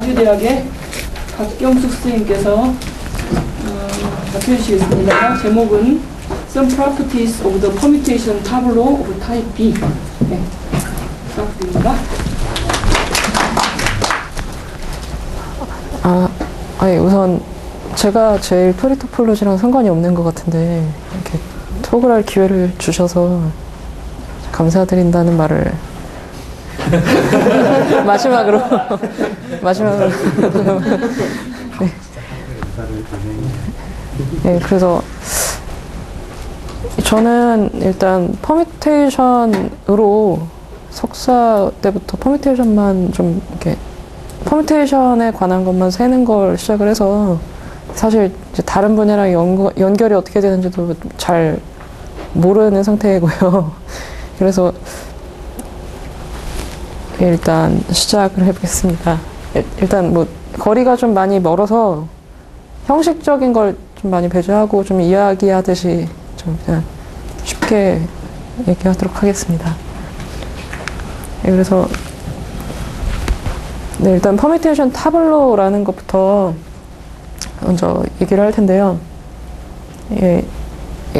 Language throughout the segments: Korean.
광주대학의 박경숙 선생님께서 발표해 주시겠습니다. 제목은 Some Properties of the Permutation Tableau of Type B. 네, 부탁드립니다. 우선 제가 제일 토리토폴로지랑 상관이 없는 것 같은데 이렇게 톡을 할 기회를 주셔서 감사드린다는 말을 마지막으로 네. 네, 그래서 저는 일단 퍼뮤테이션으로 석사 때부터 퍼뮤테이션만 좀 이렇게 퍼뮤테이션에 관한 것만 세는 걸 시작을 해서 사실 이제 다른 분야랑 연결이 어떻게 되는지도 잘 모르는 상태이고요. 그래서 일단 시작을 해보겠습니다. 일단 뭐 거리가 좀 많이 멀어서 형식적인 걸 좀 많이 배제하고 좀 이야기하듯이 좀 그냥 쉽게 얘기하도록 하겠습니다. 그래서 네, 일단 퍼뮤테이션 타블로라는 것부터 먼저 얘기를 할 텐데요.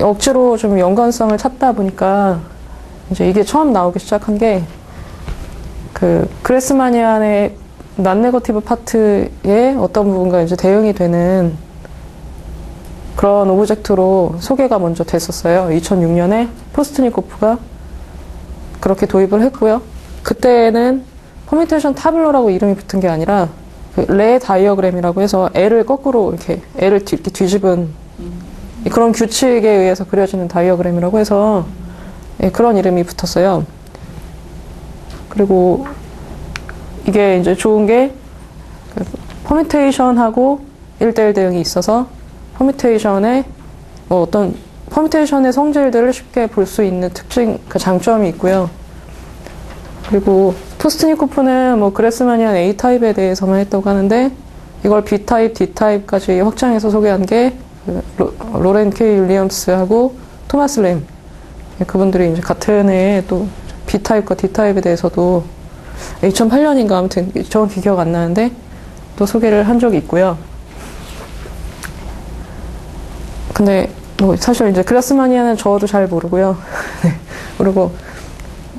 억지로 좀 연관성을 찾다 보니까 이제 이게 처음 나오기 시작한 게 그 그레스마니안의 난네거티브 파트의 어떤 부분과 이제 대응이 되는 그런 오브젝트로 소개가 먼저 됐었어요. 2006년에 포스트니코프가 그렇게 도입을 했고요. 그때는 퍼뮤테이션 타블로라고 이름이 붙은 게 아니라 그 레 다이어그램이라고 해서 L을 거꾸로 이렇게 L을 이렇게 뒤집은 그런 규칙에 의해서 그려지는 다이어그램이라고 해서 그런 이름이 붙었어요. 그리고 이게 이제 좋은 게 퍼뮤테이션하고 1:1 대응이 있어서 퍼뮤테이션의 어떤 퍼뮤테이션의 성질들을 쉽게 볼 수 있는 특징, 그 장점이 있고요. 그리고 포스트니코프는 뭐 그레스마니안 A타입에 대해서만 했다고 하는데 이걸 B타입, D타입까지 확장해서 소개한 게 로렌 K. 윌리엄스하고 토마스 램, 그분들이 이제 같은 해에 또 B타입과 D타입에 대해서도 2008년인가 아무튼 정확히 기억 안 나는데 또 소개를 한 적이 있고요. 근데 뭐 사실 이제 그레스마니안은 저도 잘 모르고요. 모르고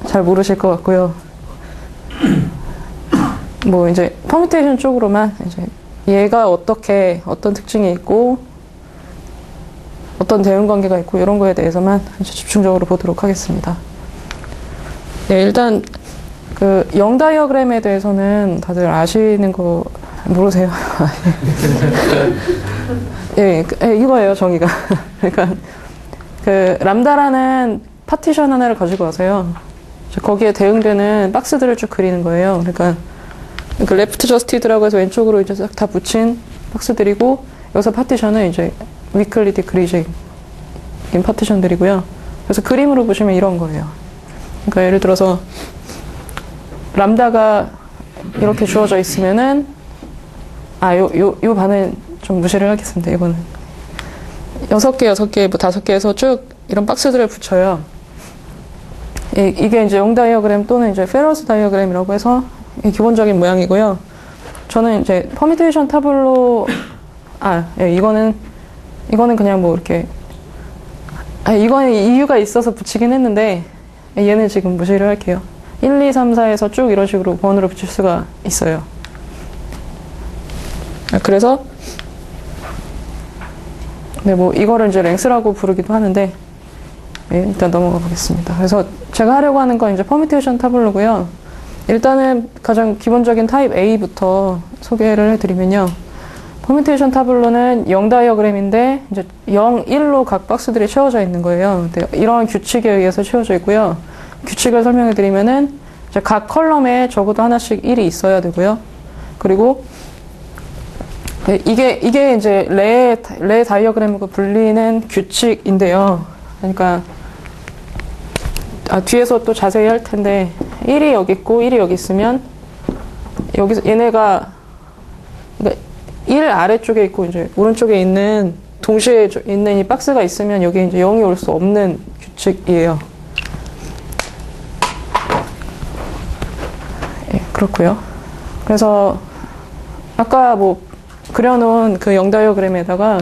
잘 모르실 것 같고요. 뭐 이제 퍼뮤테이션 쪽으로만 이제 얘가 어떻게 어떤 특징이 있고 어떤 대응 관계가 있고 이런 거에 대해서만 집중적으로 보도록 하겠습니다. 네, 일단 그 영 다이어그램에 대해서는 다들 아시는 거 모르세요? 예, 이거예요, 정의가. 그러니까 그 람다라는 파티션 하나를 가지고 와서요. 거기에 대응되는 박스들을 쭉 그리는 거예요. 그러니까 그 레프트 저스티드라고 해서 왼쪽으로 이제 싹 다 붙인 박스들이고 여기서 파티션은 이제 위클리 디크리징인 파티션들이고요. 그래서 그림으로 보시면 이런 거예요. 그러니까 예를 들어서 람다가 이렇게 주어져 있으면은 요 반은 좀 무시를 하겠습니다. 이거는 6개, 뭐 5개에서 쭉 이런 박스들을 붙여요. 이게 이제 영 다이어그램 또는 이제 페러스 다이어그램이라고 해서 기본적인 모양이고요. 저는 이제 퍼뮤테이션 타블로 이거는 그냥 뭐 이렇게 이거는 이유가 있어서 붙이긴 했는데 얘는 지금 무시를 할게요. 1, 2, 3, 4에서 쭉 이런 식으로 번호를 붙일 수가 있어요. 그래서 네, 뭐 이거를 이제 랭스라고 부르기도 하는데 일단 넘어가 보겠습니다. 그래서 제가 하려고 하는 건 이제 퍼뮤테이션 타블로고요. 일단은 가장 기본적인 타입 A부터 소개를 해드리면요. 퍼뮤테이션 타블로는 0 다이어그램인데 이제 0, 1로 각 박스들이 채워져 있는 거예요. 이런 규칙에 의해서 채워져 있고요. 규칙을 설명해 드리면은 이제 각 컬럼에 적어도 하나씩 1이 있어야 되고요. 그리고 이게 이제 레 다이어그램으로 불리는 규칙인데요. 그러니까 뒤에서 또 자세히 할 텐데 1이 여기 있고 1이 여기 있으면 여기서 얘네가 그러니까 1 아래쪽에 있고 이제 오른쪽에 있는 동시에 있는 이 박스가 있으면 여기 이제 0이 올 수 없는 규칙이에요. 그렇고요. 그래서 아까 뭐 그려놓은 그 영 다이어그램에다가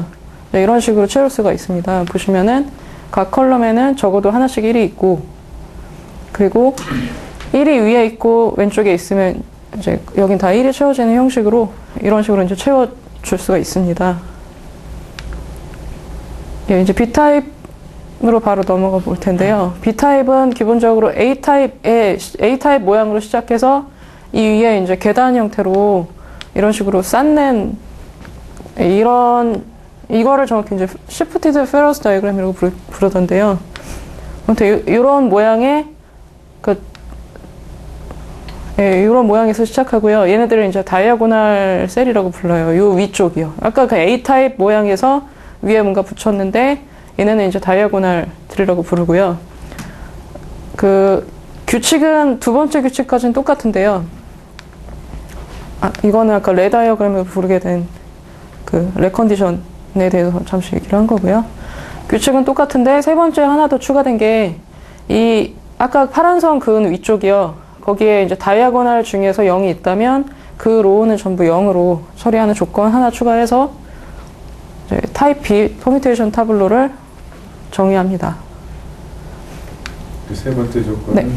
이런 식으로 채울 수가 있습니다. 보시면은 각 컬럼에는 적어도 하나씩 1이 있고, 그리고 1이 위에 있고 왼쪽에 있으면 이제 여긴 다 1이 채워지는 형식으로 이런 식으로 이제 채워줄 수가 있습니다. 예, 이제 B타입으로 바로 넘어가 볼 텐데요. B타입은 기본적으로 A타입 모양으로 시작해서 이 위에 이제 계단 형태로 이런 식으로 쌓는 이거를 정확히 이제 Shifted Ferrous Diagram이라고 부르던데요. 아무튼 이런 모양의 이런 모양에서 시작하고요. 얘네들을 이제 다이아고널 셀이라고 불러요. 요 위쪽이요. 아까 그 A타입 모양에서 위에 뭔가 붙였는데 얘네는 이제 다이아고널 들이라고 부르고요. 그 규칙은 두 번째 규칙까지는 똑같은데요. 이거는 아까 레 다이어그램을 부르게 된 그 레 컨디션에 대해서 잠시 얘기를 한 거고요. 규칙은 똑같은데 세 번째 하나 더 추가된 게 이 아까 파란 선 그은 위쪽이요. 거기에 이제 다이아고널 중에서 0이 있다면 그 로우는 전부 0으로 처리하는 조건 하나 추가해서 이제 타입 B 퍼뮤테이션 타블로를 정의합니다. 그 세 번째 조건은 네.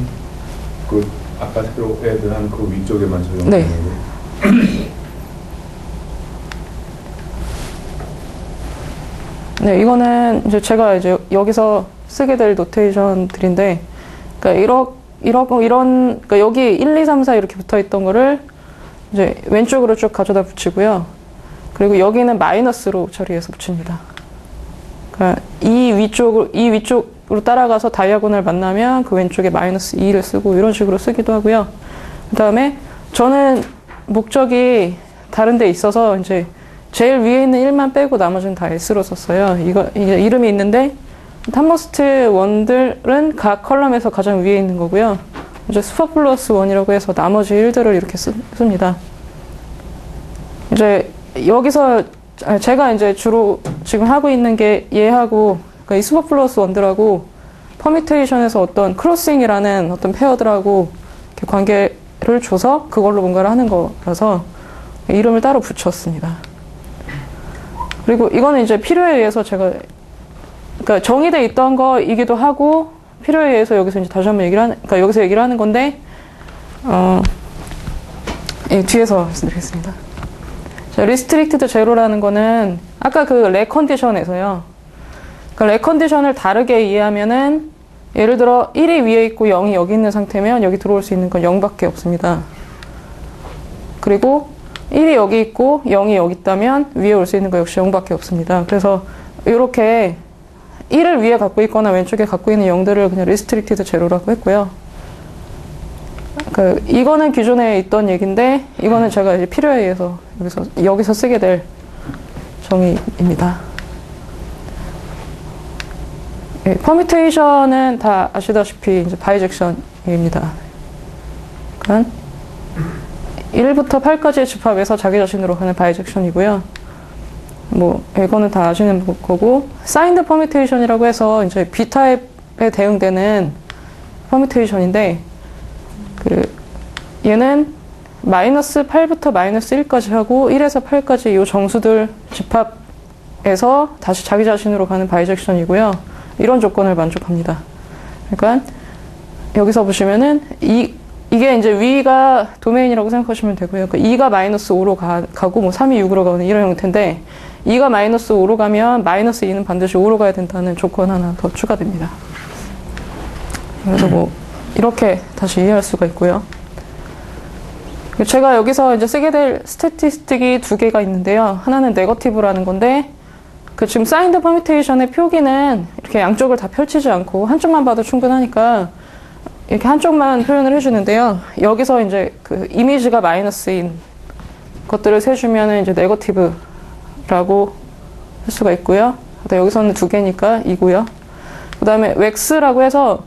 그 아까 새로 애드한 그 위쪽에만 적용하는 네. 거고. 네, 이거는 이제 제가 이제 여기서 쓰게 될 노테이션들인데, 그러니까 그러니까 여기 1, 2, 3, 4 이렇게 붙어 있던 거를 이제 왼쪽으로 쭉 가져다 붙이고요. 그리고 여기는 마이너스로 처리해서 붙입니다. 그러니까 이 위쪽으로 따라가서 다이아고널 만나면 그 왼쪽에 마이너스 2를 쓰고 이런 식으로 쓰기도 하고요. 그 다음에 저는 목적이 다른 데 있어서 이제 제일 위에 있는 1만 빼고 나머지는 다 S로 썼어요. 이게 이름이 있는데 탑모스트 원들은 각 컬럼에서 가장 위에 있는 거고요. 이제 슈퍼플러스 원이라고 해서 나머지 1들을 이렇게 씁니다. 이제 여기서 제가 이제 주로 지금 하고 있는 게 얘하고 그러니까 이 슈퍼플러스 원들하고 퍼뮤테이션에서 어떤 크로싱이라는 어떤 페어들하고 이렇게 관계를 줘서 그걸로 뭔가를 하는 거라서 이름을 따로 붙였습니다. 그리고 이거는 이제 필요에 의해서 제가 그러니까 정의돼 있던 거이기도 하고 필요에 의해서 여기서 이제 다시 한번 그러니까 여기서 얘기를 하는 건데 예, 뒤에서 말씀드리겠습니다. 자, 리스트릭티드 제로라는 거는 아까 그 레 컨디션에서요. 그러니까 레 컨디션을 다르게 이해하면은 예를 들어 1이 위에 있고 0이 여기 있는 상태면 여기 들어올 수 있는 건 0밖에 없습니다. 그리고 1이 여기 있고 0이 여기 있다면 위에 올 수 있는 거 역시 0밖에 없습니다. 그래서 이렇게 1을 위에 갖고 있거나 왼쪽에 갖고 있는 0들을 그냥 리스트릭티드 제로라고 했고요. 이거는 기존에 있던 얘기인데 이거는 제가 이제 필요에 의해서 여기서 쓰게 될 정의입니다. 예, 퍼뮤테이션은 다 아시다시피 이제 바이젝션입니다. 그러니까 1부터 8까지의 집합에서 자기 자신으로 가는 바이젝션이고요. 뭐 이거는 다 아시는 거고 사인드 퍼뮤테이션이라고 해서 이제 B타입에 대응되는 퍼뮤테이션인데 얘는 마이너스 8부터 마이너스 1까지 하고 1에서 8까지 이 정수들 집합에서 다시 자기 자신으로 가는 바이젝션이고요. 이런 조건을 만족합니다. 그러니까 여기서 보시면은 이게 이제 위가 도메인이라고 생각하시면 되고요. 그 2가 마이너스 5로 가고 뭐 3이 6으로 가는 이런 형태인데 2가 마이너스 5로 가면 마이너스 2는 반드시 5로 가야 된다는 조건 하나 더 추가됩니다. 그래서 뭐 이렇게 다시 이해할 수가 있고요. 제가 여기서 이제 쓰게 될 스태티스틱이 두 개가 있는데요. 하나는 네거티브라는 건데 지금 사인드 퍼뮤테이션의 표기는 이렇게 양쪽을 다 펼치지 않고 한쪽만 봐도 충분하니까 이렇게 한쪽만 표현을 해주는데요. 여기서 이제 그 이미지가 마이너스인 것들을 세주면은 이제 네거티브라고 할 수가 있고요. 여기서는 두 개니까 이고요. 그 다음에 웩스라고 해서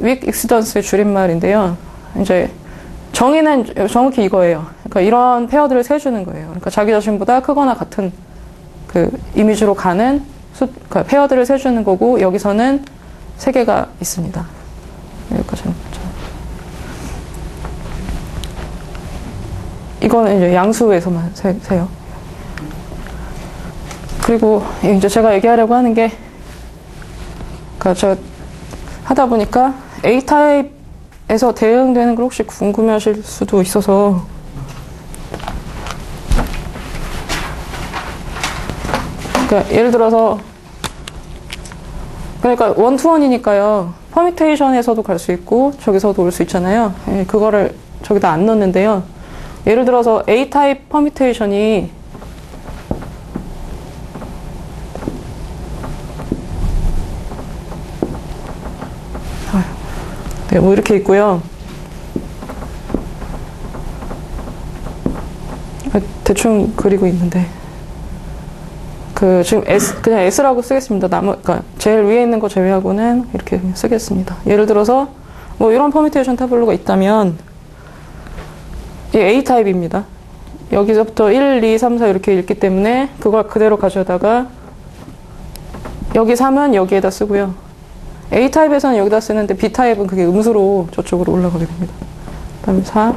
윅 익시던스의 줄임말인데요. 이제 정의는 정확히 이거예요. 그러니까 이런 페어들을 세주는 거예요. 그러니까 자기 자신보다 크거나 같은 그 이미지로 가는 그러니까 페어들을 세주는 거고 여기서는 세 개가 있습니다. 여기까지. 이거는 이제 양수에서만 세요. 그리고 이제 제가 얘기하려고 하는 게, 그러니까 저 하다 보니까 A타입에서 대응되는 걸 혹시 궁금해하실 수도 있어서, 그러니까 예를 들어서, 그러니까 원투원이니까요. 퍼뮤테이션에서도 갈 수 있고 저기서도 올 수 있잖아요. 예, 그거를 저기다 안 넣었는데요. 예를 들어서 A타입 퍼뮤테이션이 네, 뭐 이렇게 있고요. 대충 그리고 있는데 그 지금 그냥 S라고 쓰겠습니다. 그러니까 제일 위에 있는 거 제외하고는 이렇게 그냥 쓰겠습니다. 예를 들어서 뭐 이런 퍼뮤테이션 타블로가 있다면 이 A 타입입니다. 여기서부터 1, 2, 3, 4 이렇게 읽기 때문에 그걸 그대로 가져다가 여기 3은 여기에다 쓰고요. A 타입에서는 여기다 쓰는데 B 타입은 그게 음수로 저쪽으로 올라가게 됩니다. 그다음에 4.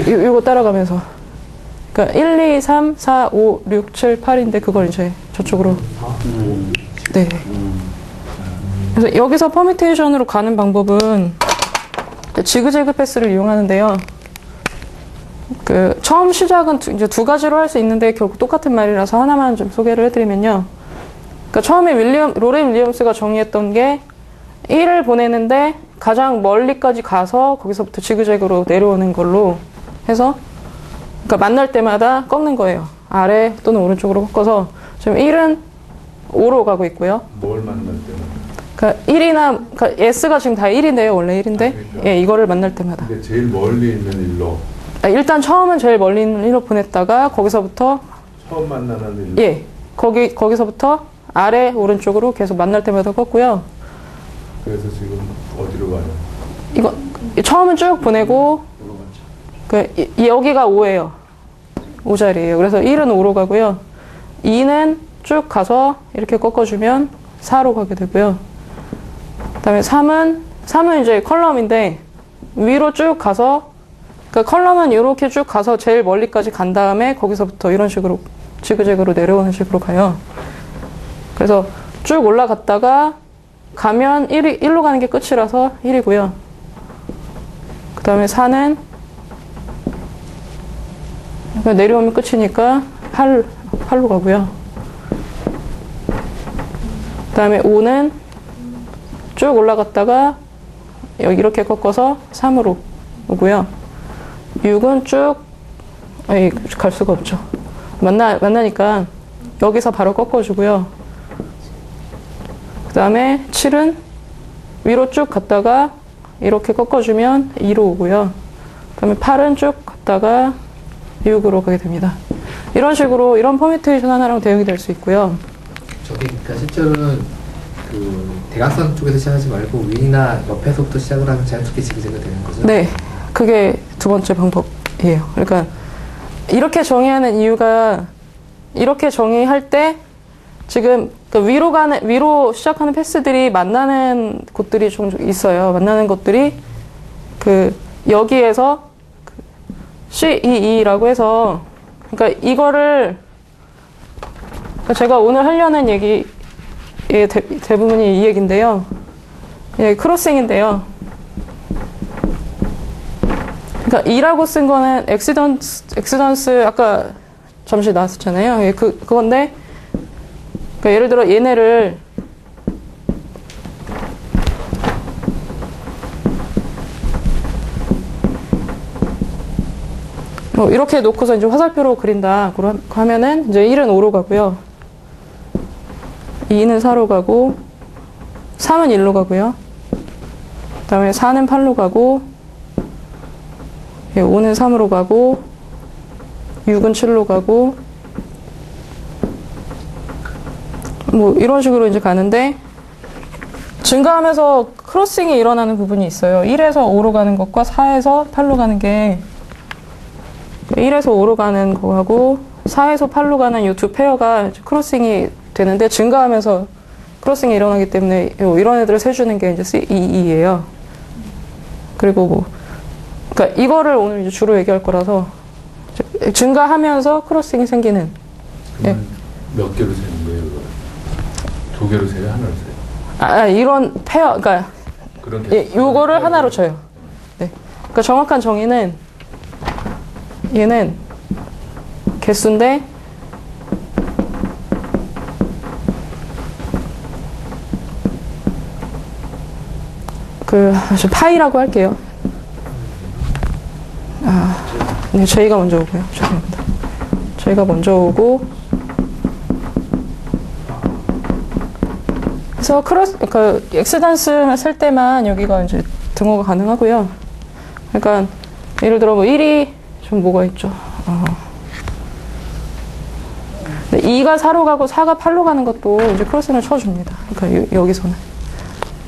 이거 따라가면서. 그러니까 1, 2, 3, 4, 5, 6, 7, 8인데 그걸 이제 저쪽으로. 네. 그래서 여기서 퍼뮤테이션으로 가는 방법은 지그재그 패스를 이용하는데요. 그 처음 시작은 이제 두 가지로 할 수 있는데 결국 똑같은 말이라서 하나만 좀 소개를 해드리면요. 그러니까 처음에 로렌 윌리엄스가 정의했던 게 1을 보내는데 가장 멀리까지 가서 거기서부터 지그재그로 내려오는 걸로 해서, 그러니까 만날 때마다 꺾는 거예요. 아래 또는 오른쪽으로 꺾어서 지금 1은 5로 가고 있고요. 뭘 만날 때마다? 그러니까 그러니까 S가 지금 다 1인데요. 원래 1인데. 그러니까. 예, 이거를 만날 때마다. 근데 제일 멀리 있는 일로. 일단 처음은 제일 멀리 있는 1로 보냈다가 거기서부터 처음 만나는 일로. 예, 거기서부터 아래 오른쪽으로 계속 만날 때마다 꺾고요. 그래서 지금 어디로 가요? 이거 처음은 쭉 보내고 여기가 5예요. 5자리예요. 그래서 1은 5로 가고요. 2는 쭉 가서 이렇게 꺾어주면 4로 가게 되고요. 그다음에 3은 이제 컬럼인데 위로 쭉 가서, 그러니까 컬럼은 이렇게 쭉 가서 제일 멀리까지 간 다음에 거기서부터 이런 식으로 지그재그로 내려오는 식으로 가요. 그래서 쭉 올라갔다가 가면 1로 가는 게 끝이라서 1이고요. 그 다음에 4는 내려오면 끝이니까 8로 가고요. 그 다음에 5는 쭉 올라갔다가 여기 이렇게 꺾어서 3으로 오고요. 6은 쭉 갈 수가 없죠. 만나니까 여기서 바로 꺾어주고요. 그 다음에 7은 위로 쭉 갔다가 이렇게 꺾어주면 2로 오고요. 그 다음에 8은 쭉 갔다가 6으로 가게 됩니다. 이런 식으로 이런 퍼뮤테이션 하나랑 대응이 될 수 있고요. 저기 그러니까 실제로는 그 대각선 쪽에서 시작하지 말고 위나 옆에서부터 시작을 하면 자연스럽게 지그재그 되는 거죠? 네, 그게 두 번째 방법이에요. 그러니까 이렇게 정의하는 이유가, 이렇게 정의할 때 지금 그 위로 시작하는 패스들이 만나는 곳들이 좀 있어요. 만나는 것들이 그 여기에서 CEE라고 해서, 그러니까 이거를, 그러니까 제가 오늘 하려는 얘기의 대부분이 이 얘기인데요. 예, 크로싱인데요. 그러니까 E라고 쓴 거는 엑시던스 아까 잠시 나왔었잖아요. 예, 그건데, 그러니까 예를 들어 얘네를 뭐 이렇게 놓고서 이제 화살표로 그린다 하면은 이제 1은 5로 가고요. 2는 4로 가고 3은 1로 가고요. 그 다음에 4는 8로 가고 5는 3으로 가고 6은 7로 가고 뭐 이런 식으로 이제 가는데, 증가하면서 크로싱이 일어나는 부분이 있어요. 1에서 5로 가는 것과 4에서 8로 가는 게, 1에서 5로 가는 거하고 4에서 8로 가는 이 두 페어가 크로싱이 되는데, 증가하면서 크로싱이 일어나기 때문에 이런 애들을 세주는 게 이제 CEE예요. 그리고 뭐, 그러니까 이거를 오늘 이제 주로 얘기할 거라서 증가하면서 크로싱이 생기는. 그러면 몇 개로 세는 거예요? 이거? 두 개로 세요? 하나로 세요? 이런 페어, 그러니까 그런 요거를 하나로 쳐요. 네. 그러니까 정확한 정의는 얘는 개수인데 파이라고 할게요. 네, 저희가 먼저 오고요. 죄송합니다. 저희가 먼저 오고 그래서 엑스단스를 쓸 때만 여기가 이제 등호가 가능하고요. 그러니까 예를 들어 뭐 1이 좀 뭐가 있죠. 2가 4로 가고 4가 8로 가는 것도 이제 크로싱을 쳐줍니다. 그러니까 여기서는.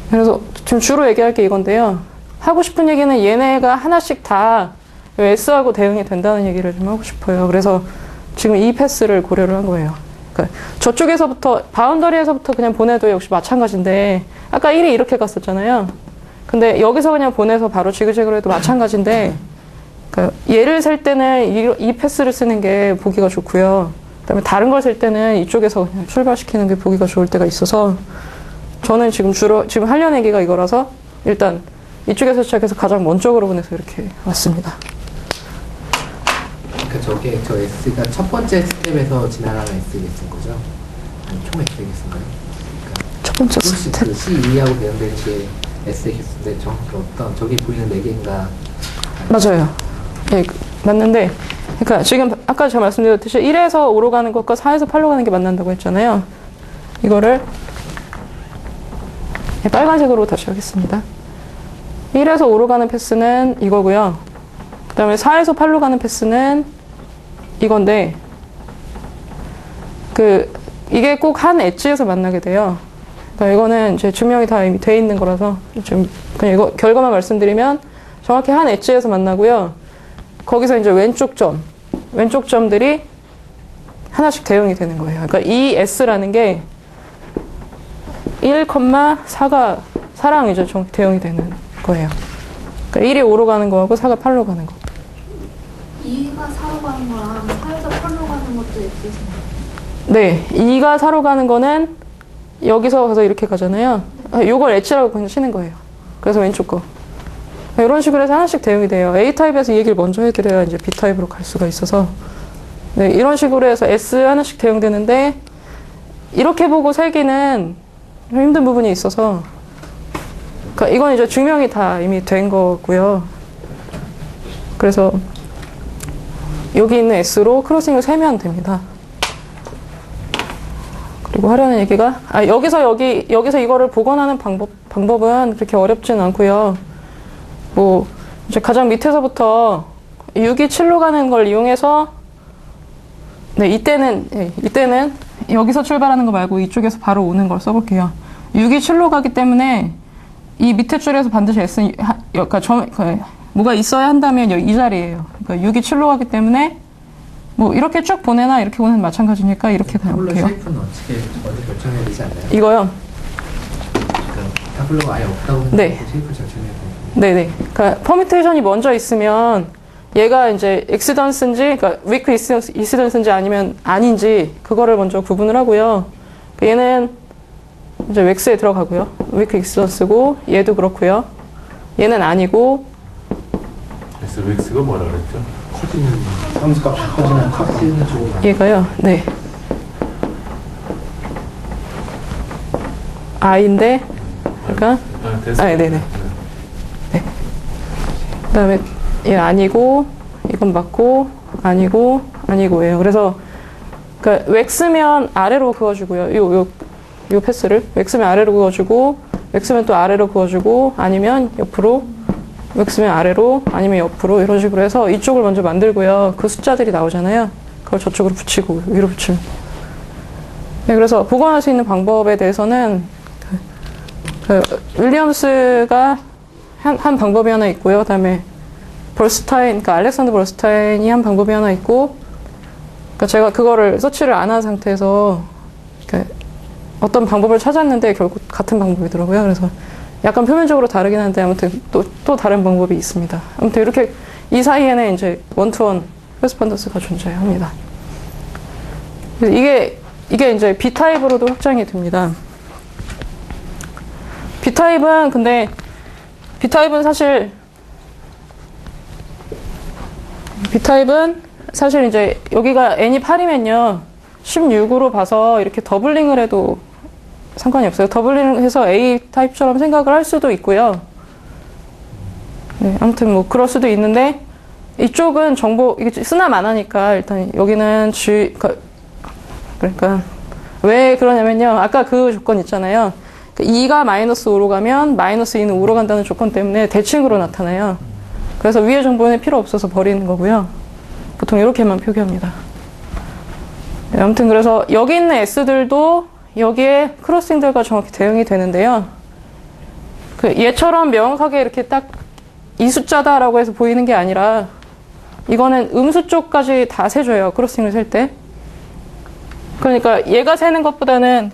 그래서 지금 주로 얘기할 게 이건데요. 하고 싶은 얘기는 얘네가 하나씩 다 S하고 대응이 된다는 얘기를 좀 하고 싶어요. 그래서 지금 이 패스를 고려를 한 거예요. 그러니까 저쪽에서부터, 바운더리에서부터 그냥 보내도 역시 마찬가지인데, 아까 1이 이렇게 갔었잖아요. 근데 여기서 그냥 보내서 바로 지그재그로 해도 마찬가지인데, 그러니까 얘를 셀 때는 이 패스를 쓰는 게 보기가 좋고요. 그다음에 다른 걸 셀 때는 이쪽에서 그냥 출발시키는 게 보기가 좋을 때가 있어서, 저는 지금 하려는 얘기가 이거라서 일단 이쪽에서 시작해서 가장 먼쪽으로 보내서 이렇게 왔습니다. 그러니까 저 S가 첫 번째 스텝에서 지나가는 S겠은 거죠? 아니 총 S겠은가요? 그러니까 첫 번째 스텝. 그 C2하고 대응되는 게 S겠는데 정확히 어떤 저기 보이는 4개인가? 맞아요. 예, 맞는데, 그러니까 지금 아까 제가 말씀드렸듯이 1에서 5로 가는 것과 4에서 8로 가는 게 만난다고 했잖아요. 이거를 빨간색으로 다시 하겠습니다. 1에서 5로 가는 패스는 이거고요. 그 다음에 4에서 8로 가는 패스는 이건데, 이게 꼭 한 엣지에서 만나게 돼요. 그러니까 이거는 이제 증명이 다 이미 돼 있는 거라서, 좀 그냥 이거 결과만 말씀드리면, 정확히 한 엣지에서 만나고요. 거기서 이제 왼쪽 점들이 하나씩 대응이 되는 거예요. 그러니까 이 S라는 게 1,4랑 이제 대응이 되는 거예요. 그러니까 1이 5로 가는 거하고 4가 8로 가는 거. 2가 4로 가는 거랑 4에서 8로 가는 것도 X신가요? 네, 2가 4로 가는 거는 여기서 가서 이렇게 가잖아요. 요걸 H라고 그냥 치는 거예요. 그래서 왼쪽 거. 이런 식으로 해서 하나씩 대응이 돼요. A타입에서 이 얘기를 먼저 해드려야 이제 B타입으로 갈 수가 있어서. 네, 이런 식으로 해서 S 하나씩 대응되는데, 이렇게 보고 세기는 좀 힘든 부분이 있어서, 그러니까 이건 이제 증명이 다 이미 된 거고요. 그래서 여기 있는 S로 크로싱을 세면 됩니다. 그리고 하려는 얘기가, 여기서 이거를 복원하는 방법은 그렇게 어렵진 않고요. 뭐, 이제 가장 밑에서부터 6이 7로 가는 걸 이용해서, 네, 이때는 여기서 출발하는 거 말고 이쪽에서 바로 오는 걸 써볼게요. 6이 7로 가기 때문에 이 밑에 줄에서 반드시 S, 그러니까 뭐가 있어야 한다면 여기 이 자리예요. 그러니까 6이 7로 가기 때문에 뭐 이렇게 쭉 보내나 이렇게 보내는 마찬가지니까 이렇게 가볼게요. 쉐이프는 어디 결정해야 되지 않나요? 이거요. 그러니까 타블로가 아예 없다고 생각하고 네. 쉐이프 결정해야 돼요. 네네. 그러니까 퍼뮤테이션이 먼저 있으면 얘가 이제 엑시던스인지, 그러니까 위크 이시던스인지 아니면 아닌지 그거를 먼저 구분을 하고요. 얘는 이제 웩스에 들어가고요. 위크 이시던스고 얘도 그렇고요. 얘는 아니고. 그래서 웩스가 뭐라 그랬죠? 커지는 함수값 커지는 커지는 좋은 얘가요. 네. I인데, 그러니까 네네. 네. 그다음에 얘 아니고, 이건 맞고, 아니고, 아니고예요. 그래서 그러니까 웩스면 아래로 그어주고요. 요 패스를 웩스면 아래로 그어주고, 웩스면 또 아래로 그어주고, 아니면 옆으로, 웩스면 아래로, 아니면 옆으로 이런 식으로 해서 이쪽을 먼저 만들고요. 그 숫자들이 나오잖아요. 그걸 저쪽으로 붙이고 위로 붙이면. 네, 그래서 복원할 수 있는 방법에 대해서는 윌리엄스가 한 방법이 하나 있고요. 그다음에 그러니까 알렉산더 벌스타인이 한 방법이 하나 있고, 그러니까 제가 그거를 서치를 안 한 상태에서 어떤 방법을 찾았는데 결국 같은 방법이더라고요. 그래서 약간 표면적으로 다르긴 한데 아무튼 또 다른 방법이 있습니다. 아무튼 이렇게 이 사이에는 이제 원투원 코레스폰던스가 존재합니다. 그래서 이게 이제 B타입으로도 확장이 됩니다. B타입은 사실 이제 여기가 n이 8이면요 16으로 봐서 이렇게 더블링을 해도 상관이 없어요. 더블링을 해서 A 타입처럼 생각을 할 수도 있고요. 네, 아무튼 뭐 그럴 수도 있는데 이쪽은 이게 쓰나 마나니까 일단 여기는 그러니까 왜 그러냐면요. 아까 그 조건 있잖아요. 2가 -5로 가면 -2는 5로 간다는 조건 때문에 대칭으로 나타나요. 그래서 위의 정보는 필요 없어서 버리는 거고요. 보통 이렇게만 표기합니다. 네, 아무튼 그래서 여기 있는 S들도 여기에 크로싱들과 정확히 대응이 되는데요. 얘처럼 명확하게 이렇게 딱 이 숫자다라고 해서 보이는 게 아니라 이거는 음수 쪽까지 다 세줘요. 크로싱을 셀 때. 그러니까 얘가 세는 것보다는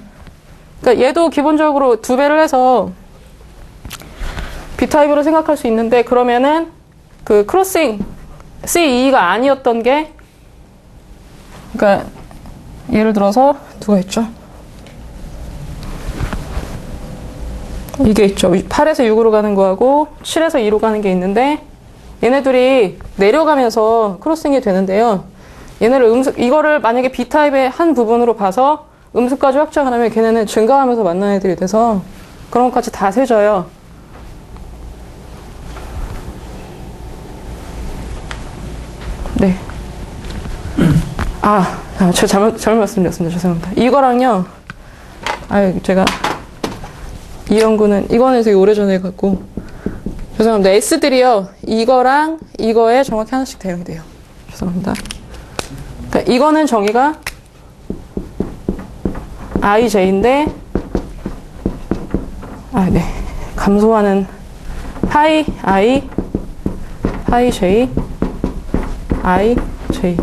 그러니까 얘도 기본적으로 2배를 해서 B타입으로 생각할 수 있는데 그러면은 그 크로싱 C2가 아니었던 게 그러니까 예를 들어서 누가 있죠? 이게 있죠. 8에서 6으로 가는 거하고 7에서 2로 가는 게 있는데 얘네들이 내려가면서 크로싱이 되는데요. 얘네를 이거를 만약에 B타입의 한 부분으로 봐서 음수까지 확장을 하면 걔네는 증가하면서 만난 애들이 돼서 그런 것까지 다 세져요. 네. 제가 잘못 말씀드렸습니다. 죄송합니다. 이거랑요. 제가 이 연구는 이거는 되게 오래전에 해갖고 죄송합니다. S들이요. 이거랑 이거에 정확히 하나씩 대응이 돼요. 죄송합니다. 그러니까 이거는 정의가 IJ인데 네. 감소하는 파이 I 파이 J I J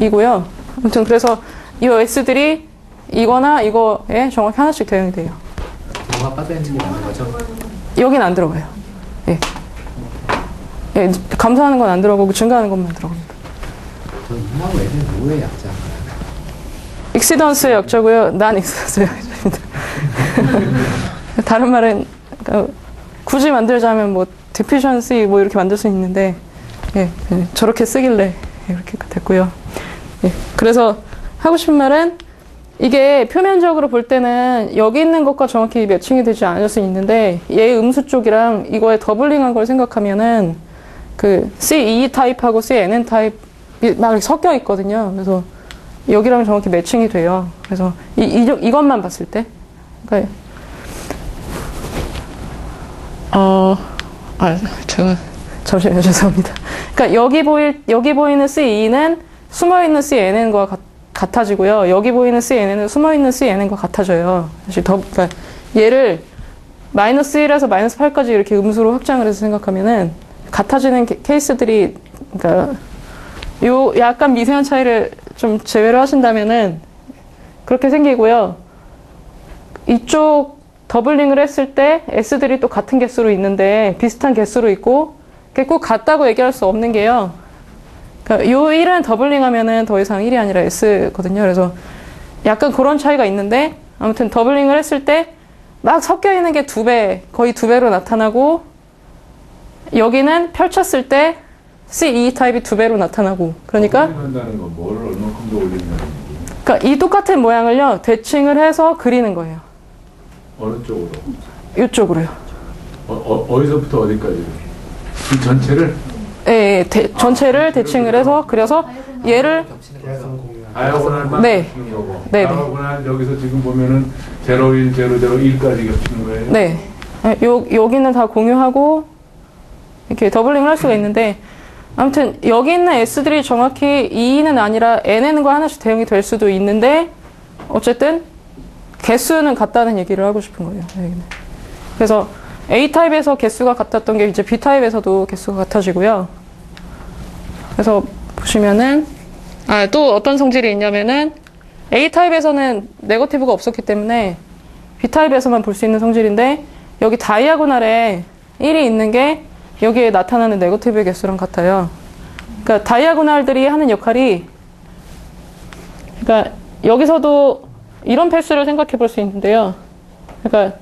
이고요. 아무튼 그래서 이 S들이 이거나 이거에 정확히 하나씩 대응이 돼요. 뭐가 빠져있는 게 맞는 거죠? 여긴 안 들어가요. 예. 예, 감소하는 건 안 들어가고 증가하는 것만 들어갑니다. E하고 N은 뭐의 약자인가요? 익시던스의 약자고요. 난 익시던스의 약자입니다. 다른 말은 그러니까 굳이 만들자면 뭐 deficiency 뭐 이렇게 만들 수 있는데 저렇게 쓰길래 이렇게 됐고요. 그래서 하고 싶은 말은 이게 표면적으로 볼 때는 여기 있는 것과 정확히 매칭이 되지 않을 수 있는데 얘 음수 쪽이랑 이거에 더블링한 걸 생각하면은 그 C2 타입하고 CNN 타입이 막 섞여 있거든요. 그래서 여기랑 정확히 매칭이 돼요. 그래서 이것만 봤을 때 그러니까 제가 잠시만요. 죄송합니다. 그러니까 여기 보이는 C2는 숨어있는 CNN과 같아지고요. 여기 보이는 CNN은 숨어있는 CNN과 같아져요. 사실 그러니까 얘를 -1에서 -8까지 이렇게 음수로 확장을 해서 생각하면은 같아지는 케이스들이 그러니까 요 약간 미세한 차이를 좀 제외를 하신다면은 그렇게 생기고요. 이쪽 더블링을 했을 때 S들이 또 같은 개수로 있는데 비슷한 개수로 있고 그게 꼭 같다고 얘기할 수 없는 게요. 그러니까 요 1은 더블링하면은 더 이상 1이 아니라 S거든요. 그래서 약간 그런 차이가 있는데 아무튼 더블링을 했을 때 막 섞여 있는 게 2배, 거의 2배로 나타나고 여기는 펼쳤을 때 C2 타입이 2배로 나타나고 그러니까 한다는 건 뭐를 얼마큼 더 올리냐는 그러니까 이 똑같은 모양을요 대칭을 해서 그리는 거예요. 어느 쪽으로? 이쪽으로요. 어디서부터 어디까지? 이 전체를? 전체를 대칭을 해서 그려서 얘를 다이아고날만 네. 겹치는 거고. 네. 다이아고날 여기서 지금 보면은 0, 1, 0, 0, 1까지 겹치는 거예요? 네. 여기는 다 공유하고 이렇게 더블링을 할 수가 있는데 아무튼 여기 있는 S들이 정확히 2는 아니라 NN과 하나씩 대응이 될 수도 있는데 어쨌든 개수는 같다는 얘기를 하고 싶은 거예요. 여기는. 그래서 A타입에서 개수가 같았던 게 이제 B타입에서도 개수가 같아지고요. 그래서 보시면은 또 어떤 성질이 있냐면은 A타입에서는 네거티브가 없었기 때문에 B타입에서만 볼 수 있는 성질인데 여기 다이아고널에 1이 있는 게 여기에 나타나는 네거티브의 개수랑 같아요. 그러니까 다이아고널들이 하는 역할이, 그러니까 여기서도 이런 패스를 생각해 볼 수 있는데요. 그러니까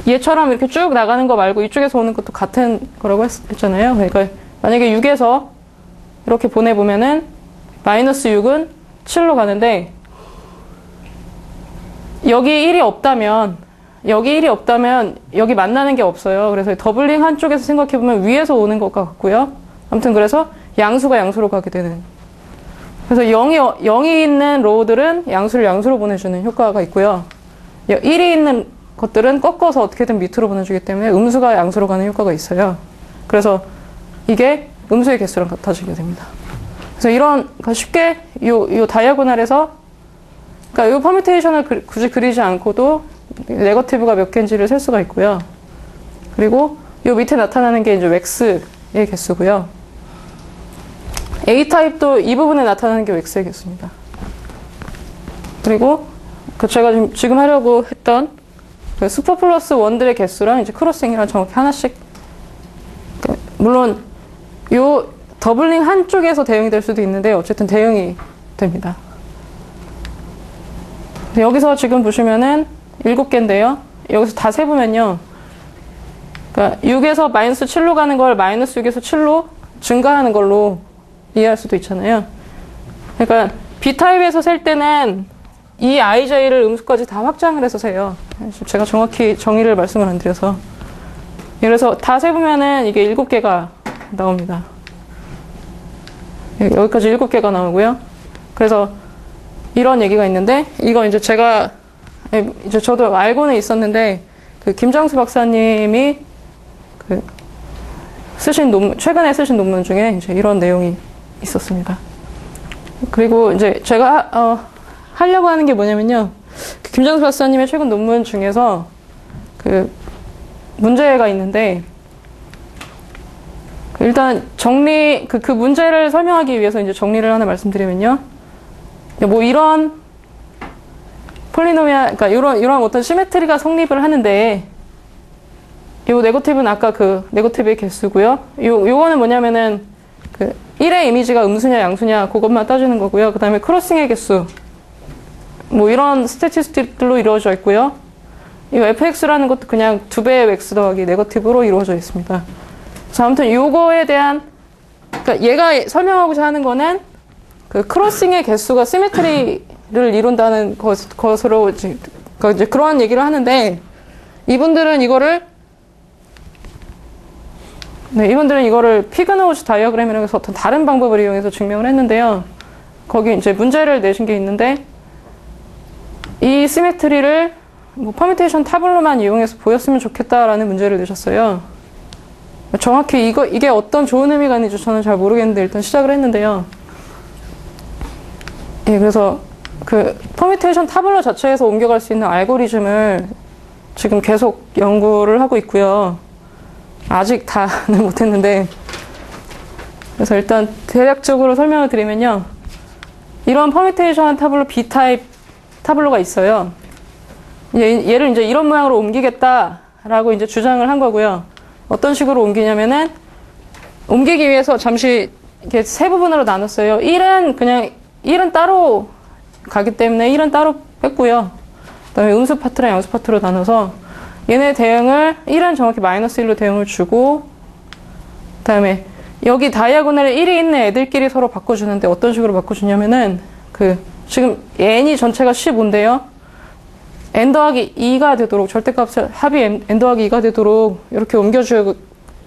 얘처럼 이렇게 쭉 나가는 거 말고 이쪽에서 오는 것도 같은 거라고 했잖아요. 그러니까 만약에 6에서 이렇게 보내보면은 마이너스 6은 7로 가는데, 여기 1이 없다면 여기 만나는 게 없어요. 그래서 더블링 한쪽에서 생각해보면 위에서 오는 것과 같고요. 아무튼 그래서 양수가 양수로 가게 되는. 그래서 0이 있는 로우들은 양수를 양수로 보내주는 효과가 있고요. 1이 있는 것들은 꺾어서 어떻게든 밑으로 보내주기 때문에 음수가 양수로 가는 효과가 있어요. 그래서 이게 음수의 개수랑 같아지게 됩니다. 그래서 그러니까 쉽게 요 다이아고널에서, 그러니까 이 퍼뮤테이션을 굳이 그리지 않고도 네거티브가 몇 개인지를 셀 수가 있고요. 그리고 요 밑에 나타나는 게 이제 웩스의 개수고요. A타입도 이 부분에 나타나는 게 웩스의 개수입니다. 그리고 제가 지금 하려고 했던 그 슈퍼 플러스 원들의 개수랑 이제 크로싱이랑 정확히 하나씩, 물론 요 더블링 한쪽에서 대응이 될 수도 있는데 어쨌든 대응이 됩니다. 여기서 지금 보시면은 7개인데요. 여기서 다 세보면요. 그러니까 6에서 마이너스 7로 가는 걸 마이너스 6에서 7로 증가하는 걸로 이해할 수도 있잖아요. 그러니까 B타입에서 셀 때는 이 IJ를 음수까지 다 확장을 해서 세요. 제가 정확히 정의를 말씀을 안 드려서. 그래서 다 세보면은 이게 7개가 나옵니다. 여기까지 7개가 나오고요. 그래서 이런 얘기가 있는데, 이거 이제 저도 알고는 있었는데, 그 김장수 박사님이 최근에 쓰신 논문 중에 이제 이런 내용이 있었습니다. 그리고 이제 제가 하려고 하는 게 뭐냐면요. 그 김장수 박사님의 최근 논문 중에서 그 문제가 있는데, 일단 그 문제를 설명하기 위해서 이제 정리를 하나 말씀드리면요. 뭐 이런 폴리노미알, 그러니까 이런 어떤 시메트리가 성립을 하는데, 요 네거티브는 아까 그 네거티브의 개수고요. 요거는 뭐냐면은 그 1의 이미지가 음수냐 양수냐 그것만 따지는 거고요. 그 다음에 크로싱의 개수, 뭐 이런 스태티스틱들로 이루어져 있고요. 이 fx라는 것도 그냥 2배의 x 더하기 네거티브로 이루어져 있습니다. 그래서 아무튼 요거에 대한, 그러니까 얘가 설명하고자 하는 거는 그 크로싱의 개수가 시메트리를 이룬다는 것으로 이제 그런 얘기를 하는데, 이분들은 이거를 피그노우즈 다이어그램이라고 해서 어떤 다른 방법을 이용해서 증명을 했는데요. 거기 이제 문제를 내신 게 있는데, 이 시메트리를 뭐 퍼뮤테이션 타블로만 이용해서 보였으면 좋겠다라는 문제를 내셨어요. 정확히 이게 어떤 좋은 의미가 있는지 저는 잘 모르겠는데 일단 시작을 했는데요. 예, 그래서 그 퍼뮤테이션 타블로 자체에서 옮겨갈 수 있는 알고리즘을 지금 계속 연구를 하고 있고요. 아직 다는 못했는데, 그래서 일단 대략적으로 설명을 드리면요. 이런 퍼뮤테이션 타블로 B타입 타블로가 있어요. 얘를 이제 이런 모양으로 옮기겠다라고 이제 주장을 한 거고요. 어떤 식으로 옮기냐면은, 옮기기 위해서 잠시 이렇게 세 부분으로 나눴어요. 1은 따로 가기 때문에 1은 따로 뺐고요. 그 다음에 음수 파트랑 양수 파트로 나눠서 얘네 대응을 1은 정확히 마이너스 1로 대응을 주고, 그 다음에 여기 다이아고널에 1이 있는 애들끼리 서로 바꿔주는데 어떤 식으로 바꿔주냐면은 지금 n이 전체가 15인데요. n 더하기 2가 되도록, 절대값 합이 n 더하기 2가 되도록 이렇게 옮겨주고,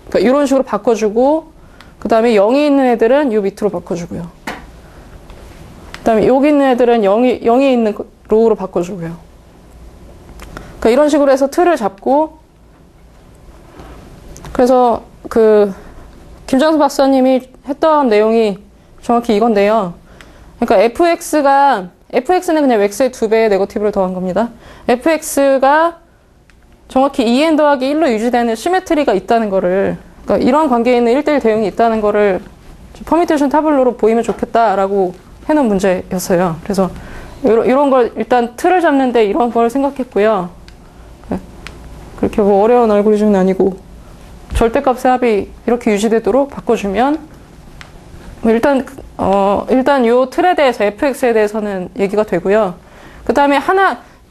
그러니까 이런 식으로 바꿔주고, 그 다음에 0이 있는 애들은 요 밑으로 바꿔주고요. 그 다음에 여기 있는 애들은 0이 있는 로우로 바꿔주고요. 그러니까 이런 식으로 해서 틀을 잡고, 그래서 김장수 박사님이 했던 내용이 정확히 이건데요. 그러니까 fx는 그냥 x의 2배의 네거티브를 더한 겁니다. fx가 정확히 2n 더하기 1로 유지되는 시메트리가 있다는 거를, 그러니까 이런 관계에 있는 1대1 대응이 있다는 거를 퍼뮤테이션 타블로로 보이면 좋겠다라고 해놓은 문제였어요. 그래서 이런 걸 일단 틀을 잡는데 이런 걸 생각했고요. 그렇게 뭐 어려운 알고리즘은 아니고 절대값의 합이 이렇게 유지되도록 바꿔주면 뭐 일단 요 틀에 대해서 fx에 대해서는 얘기가 되고요. 그 다음에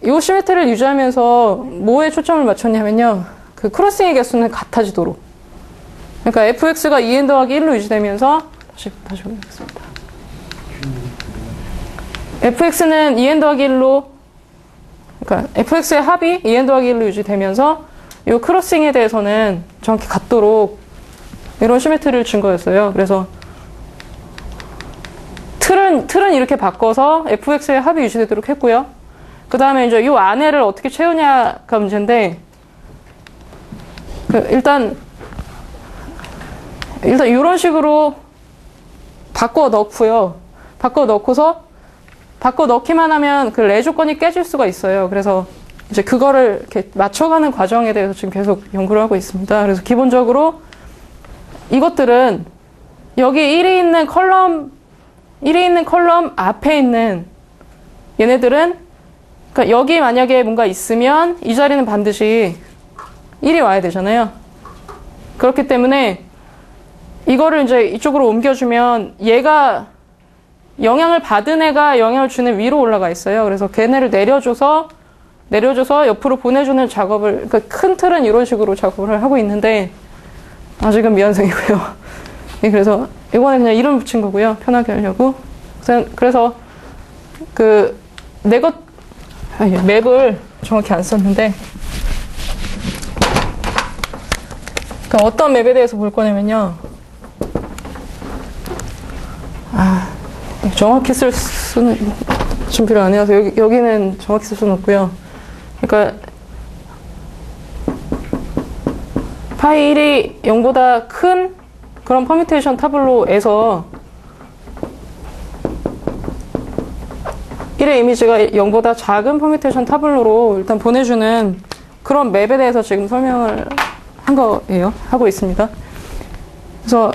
요 시메트리를 유지하면서 뭐에 초점을 맞췄냐면요. 그 크로싱의 개수는 같아지도록. 그러니까 fx가 2n 더하기 1로 유지되면서 다시 올리겠습니다. fx는 2n 더하기 1로 그러니까 fx의 합이 2n 더하기 1로 유지되면서 이 크로싱에 대해서는 정확히 같도록 이런 시메트리를 준 거였어요. 그래서 틀은 이렇게 바꿔서 fx의 합이 유지되도록 했고요. 그 다음에 이제 이 안에를 어떻게 채우냐가 문제인데 일단 이런 식으로 바꿔 넣고요. 바꿔 넣기만 하면 그 래 조건이 깨질 수가 있어요. 그래서 이제 그거를 이렇게 맞춰가는 과정에 대해서 지금 계속 연구를 하고 있습니다. 그래서 기본적으로 이것들은 여기 1이 있는 컬럼 앞에 있는 얘네들은 그러니까 여기 만약에 뭔가 있으면 이 자리는 반드시 1이 와야 되잖아요. 그렇기 때문에 이거를 이제 이쪽으로 옮겨주면 얘가 영향을 받은 애가 영향을 주는 위로 올라가 있어요. 그래서 걔네를 내려줘서 옆으로 보내주는 작업을, 그러니까 큰 틀은 이런 식으로 작업을 하고 있는데 아직은 미완성이고요. 그래서 이거는 그냥 이름 붙인 거고요. 편하게 하려고. 그래서 맵을 정확히 안 썼는데 그러니까 어떤 맵에 대해서 볼 거냐면요. 정확히 쓸 수는 준비를 안 해서 여기는 정확히 쓸 수는 없고요. 그러니까 파이 1이 0보다 큰 그런 퍼뮤테이션 타블로에서 1의 이미지가 0보다 작은 퍼뮤테이션 타블로로 일단 보내주는 그런 맵에 대해서 지금 설명을 한 거예요. 하고 있습니다. 그래서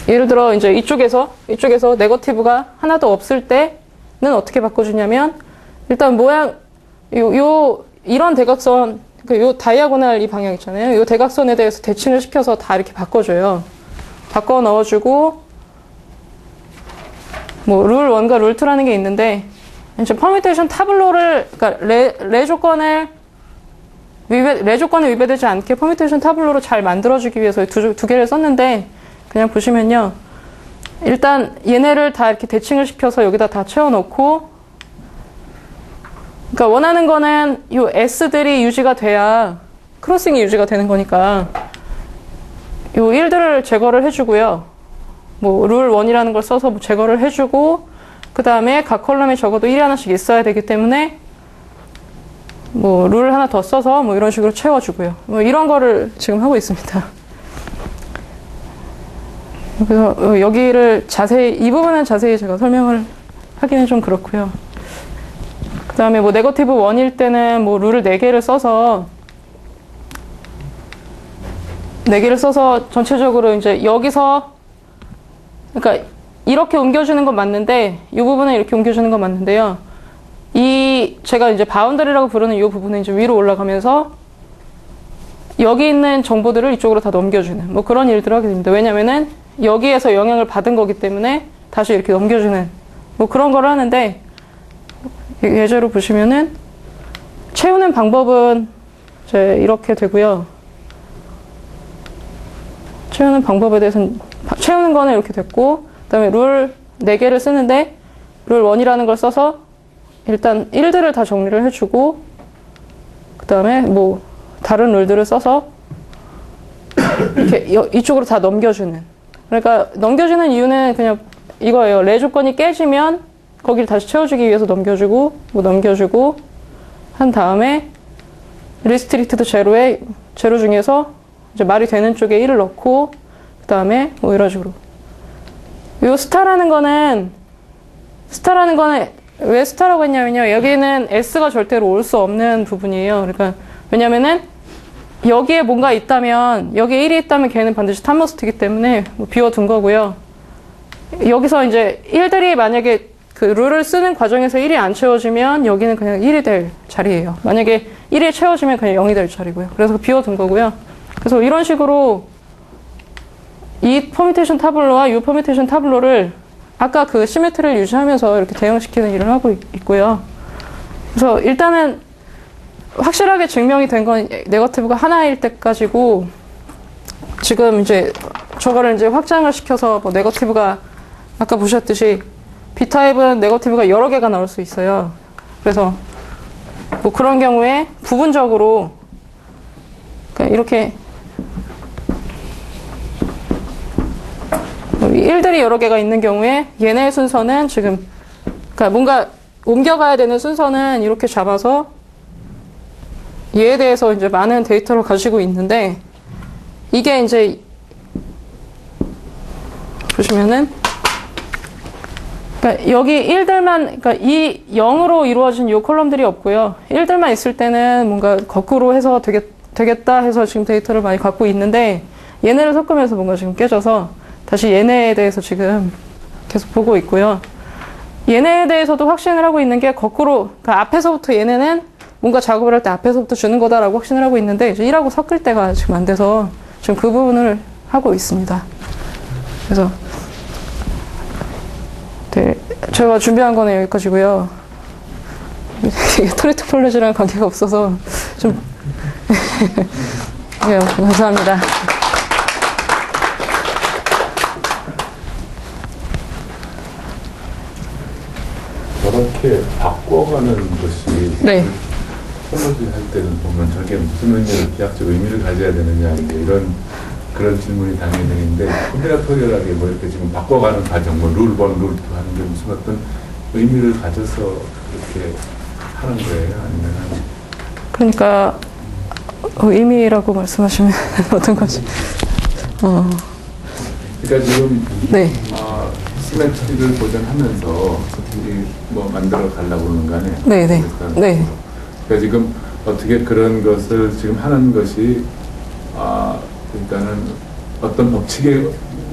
예를 들어 이제 이쪽에서 네거티브가 하나도 없을 때는 어떻게 바꿔주냐면 일단 모양 이런 대각선 요 다이아고널 이 방향 있잖아요. 요 대각선에 대해서 대칭을 시켜서 다 이렇게 바꿔줘요. 바꿔 넣어주고 뭐 룰 1과 룰 2라는 게 있는데 이제 퍼뮤테이션 타블로를 그러니까 레 조건에 위배되지 않게 퍼뮤테이션 타블로로 잘 만들어주기 위해서 두 개를 썼는데 그냥 보시면요. 일단 얘네를 다 이렇게 대칭을 시켜서 여기다 다 채워놓고 그러니까 원하는 거는 이 S들이 유지가 돼야 크로싱이 유지가 되는 거니까 이 1들을 제거를 해주고요. 뭐 룰 1이라는 걸 써서 뭐 제거를 해주고 그 다음에 각 컬럼에 적어도 1이 하나씩 있어야 되기 때문에 뭐 룰을 하나 더 써서 뭐 이런 식으로 채워주고요. 뭐 이런 거를 지금 하고 있습니다. 그래서 여기를 이 부분은 자세히 제가 설명을 하기는 좀 그렇고요. 그 다음에 뭐 네거티브 1일 때는 뭐 룰을 4개를 써서 전체적으로 이제 여기서 그러니까 이렇게 옮겨주는 건 맞는데 이 부분은 이렇게 옮겨주는 건 맞는데요. 제가 이제 바운더리라고 부르는 이 부분은 이제 위로 올라가면서 여기 있는 정보들을 이쪽으로 다 넘겨주는 뭐 그런 일들을 하게 됩니다. 왜냐면은 여기에서 영향을 받은 거기 때문에 다시 이렇게 넘겨주는 뭐 그런 걸 하는데 예제로 보시면은 채우는 방법은 이제 이렇게 되고요. 채우는 방법에 대해서는 채우는 거는 이렇게 됐고 그다음에 룰 4개를 쓰는데 룰 1이라는 걸 써서 일단 1들을 다 정리를 해주고 그다음에 뭐 다른 룰들을 써서 이렇게 이쪽으로 다 넘겨주는 그러니까 넘겨주는 이유는 그냥 이거예요. 레 조건이 깨지면 거기를 다시 채워주기 위해서 넘겨주고 한 다음에 리스트릭트드 제로 중에서 이제 말이 되는 쪽에 1을 넣고 그 다음에 뭐 이런 식으로 요 스타라는 거는 왜 스타라고 했냐면요. 여기는 S가 절대로 올 수 없는 부분이에요. 그러니까 왜냐면은 여기에 뭔가 있다면 여기에 1이 있다면 걔는 반드시 탑모스트이기 때문에 뭐 비워둔 거고요. 여기서 이제 1들이 만약에 그 룰을 쓰는 과정에서 1이 안 채워지면 여기는 그냥 1이 될 자리예요. 만약에 1이 채워지면 그냥 0이 될 자리고요. 그래서 비워둔 거고요. 그래서 이런 식으로 이 퍼뮤테이션 타블로와 이 퍼뮤테이션 타블로를 아까 그 시메트리를 유지하면서 이렇게 대응시키는 일을 하고 있고요. 그래서 일단은 확실하게 증명이 된 건 네거티브가 하나일 때까지고, 지금 이제 저거를 이제 확장을 시켜서 뭐 네거티브가 아까 보셨듯이 B타입은 네거티브가 여러 개가 나올 수 있어요. 그래서 뭐 그런 경우에 부분적으로 그러니까 이렇게 1들이 여러 개가 있는 경우에 얘네 순서는 지금 그러니까 뭔가 옮겨가야 되는 순서는 이렇게 잡아서 얘에 대해서 이제 많은 데이터를 가지고 있는데, 이게 이제 보시면은 그러니까 여기 1들만 그러니까 이 0으로 이루어진 이 콜럼들이 없고요. 1들만 있을 때는 뭔가 거꾸로 해서 되겠다 해서 지금 데이터를 많이 갖고 있는데, 얘네를 섞으면서 뭔가 지금 깨져서 다시 얘네에 대해서 지금 계속 보고 있고요. 얘네에 대해서도 확신을 하고 있는 게 거꾸로, 그러니까 앞에서부터 얘네는 뭔가 작업을 할 때 앞에서부터 주는 거다라고 확신을 하고 있는데, 이제 1하고 섞을 때가 지금 안 돼서 지금 그 부분을 하고 있습니다. 그래서 네, 제가 준비한 거는 여기까지고요. 이게 트리토폴로지랑 관계가 없어서 좀 네, 감사합니다. 저렇게 바꿔가는 것이 네. 토모지 할 때는 보면 저게 무슨 의미를, 기하학적 의미를 가져야 되느냐, 이제 그런 질문이 당연히 되는데, 콤비나토리얼하게 뭐 이렇게 지금 바꿔가는 과정, 뭐 룰 1, 룰 2 하는 게 무슨 어떤 의미를 가져서 그렇게 하는 거예요? 아니면 그러니까 의미라고 말씀하시면 어떤 거지? 그러니까 지금 네. 시메트리를 보존하면서 우리 뭐 만들어 가려고 그러는 거 아니에요? 네, 네. 네. 그러니까 지금 어떻게 그런 것을 지금 하는 것이 그러니까는 어떤 법칙에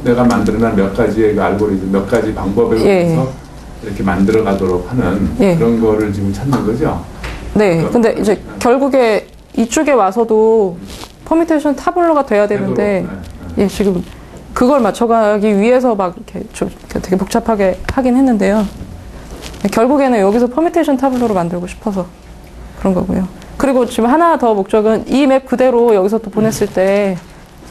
내가 만들어낸 몇 가지의 그 알고리즘, 몇 가지 방법에 의해서 이렇게 만들어 가도록 하는 그런 거를 지금 찾는 거죠? 네. 그러니까 근데 이제 결국에 이쪽에 와서도 퍼뮤테이션 타블로가 돼야 되는데, 예, 지금 그걸 맞춰가기 위해서 막 이렇게 좀 되게 복잡하게 하긴 했는데요. 결국에는 여기서 퍼뮤테이션 타블로로 만들고 싶어서 그런 거고요. 그리고 지금 하나 더 목적은 이 맵 그대로 여기서 또 보냈을 때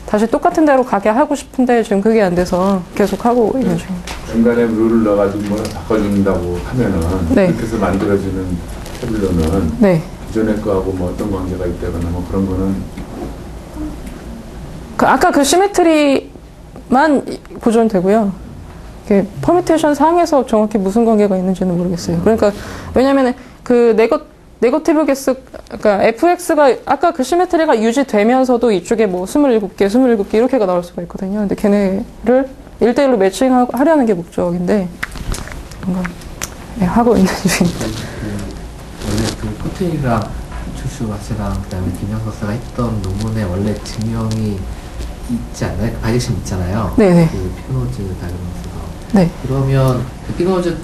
다시 똑같은 데로 가게 하고 싶은데 지금 그게 안 돼서 계속 하고 있는 중입니다. 중간에 룰을 넣어가지고 뭐 바꿔준다고 하면은 그렇게 해서 만들어지는 태블로는 기존의 거하고 뭐 어떤 관계가 있다거나 뭐 그런 거는 아까 그 시메트리만 보존되고요. 이게 퍼뮤테이션 상에서 정확히 무슨 관계가 있는지는 모르겠어요. 그러니까 왜냐면은 그 네거티브 개수, 그러니까 fx가 아까 그 시메트리가 유지되면서도 이쪽에 뭐 27개 이렇게가 나올 수가 있거든요. 근데 걔네를 1대1로 매칭하려는 게 목적인데 뭔가 하고 있는 중입니다. 원래 그 코트이랑 주슈 박사랑 그다음에 김영 박사가 했던 논문에 원래 증명이 있지 않나요? 바이젝션 있잖아요. 네네. 그 피그노즈 다이그램에서. 네. 그러면 그 피그노즈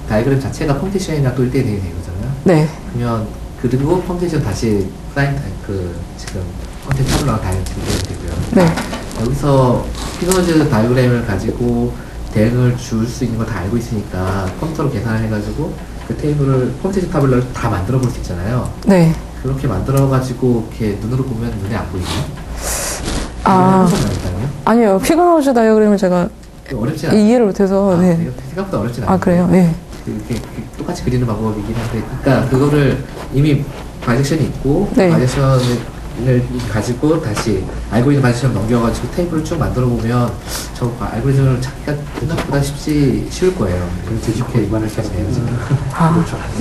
다이그램 자체가 펌테이션이랑 또 1대1 되게 되거든요. 네. 그러면 그리고 펌테이션 다시 지금 펌테이션 타블로랑 다이그램 되고요. 네. 여기서 피그노즈 다이그램을 가지고 대응을 줄 수 있는 거 다 알고 있으니까 컴퓨터로 계산을 해가지고 그 테이블을 펌테이션 타블로를 다 만들어 볼 수 있잖아요. 네. 그렇게 만들어가지고 이렇게 눈으로 보면 눈에 안 보이나요? 아니요. 피그노즈 다이어그램을 제가 어렵진 않아요. 이해를 못해서. 네. 생각보다 어렵진 않아요. 그래요? 네. 그게 똑같이 그리는 방법이긴 한데, 그러니까 그거를 이미 바이젝션이 있고 바이젝션을 가지고 다시 알고 있는 바이젝션 넘겨가지고 테이블을 쭉 만들어 보면 저 알고리즘을 찾기가 생각보다 쉬울 거예요. 그래서 이렇게 이만을 계속 해야지.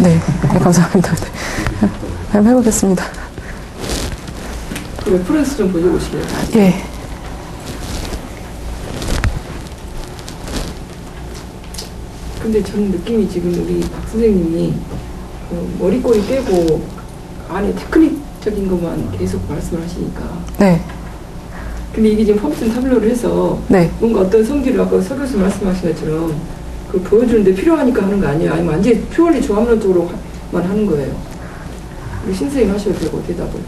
네. 감사합니다. 네. 한번 해보겠습니다. 레퍼런스 좀 보여보시게요. 예. 근데 저는 느낌이 지금 우리 박 선생님이 머리꼬리 빼고 안에 테크닉적인 것만 계속 말씀을 하시니까. 네. 근데 이게 지금 퍼뮤테이션 타블로를 해서 뭔가 어떤 성질을 아까 서 교수 말씀하신 것처럼 그걸 보여주는데 필요하니까 하는 거 아니에요? 아니면 완전히 퓨어리 조합론적으로만 하는 거예요? 우리 신선생님 하셔도 되고 대답을.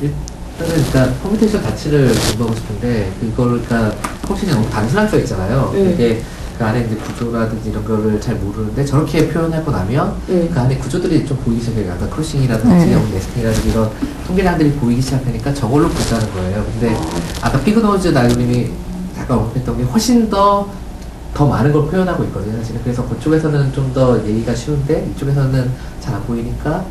일단은 일단 퍼뮤테이션 가치를 공부하고 싶은데 그거를 그러니까 펑션이 너무 단순할 수 있잖아요. 네. 이게 그 안에 이제 구조라든지 이런 거를 잘 모르는데 저렇게 표현하고 나면 네. 그 안에 구조들이 좀 보이기 시작해요. 아까 크루싱이라든지 네. 네스팅이라든지 이런 통계량들이 보이기 시작하니까 저걸로 보자는 거예요. 근데 아까 피그노즈 알고리즘이 잠깐 언급했던 게 훨씬 더 많은 걸 표현하고 있거든요. 사실은. 그래서 그쪽에서는 좀 더 얘기가 쉬운데 이쪽에서는 잘 안 보이니까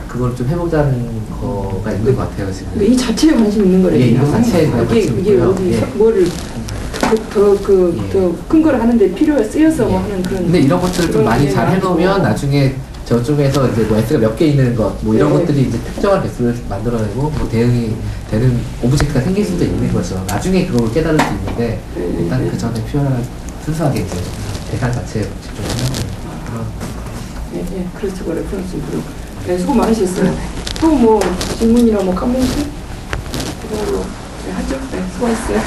그걸 좀 해보자는 거가 있는 것 같아요. 지금. 근데 이 자체에 관심 있는 거래요. 예, 이거 자체에 관심 이게 있고요. 어디 예. 뭐를 예. 더 큰 걸 하는데 필요에 쓰여서 뭐 하는 그런. 근데 이런 것들을 좀 그런 많이 게 잘 해놓으면 아니고. 나중에 저쪽에서 이제 뭐 S가 몇 개 있는 것, 뭐 이런 네. 것들이 이제 특정한 개수를 만들어내고 뭐 대응이 되는 오브젝트가 생길 수도 있는 거죠. 나중에 그걸 깨달을 수 있는데 네. 일단 그 전에 표현을 순수하게 이제 대상 자체에 집중하는 거예요. 예, 예, 그렇죠. 그 레퍼런스 그룹. 네, 수고 많으셨어요. 또 뭐 질문이나 뭐 카멘트 그걸로 네, 하죠. 네, 수고하셨어요.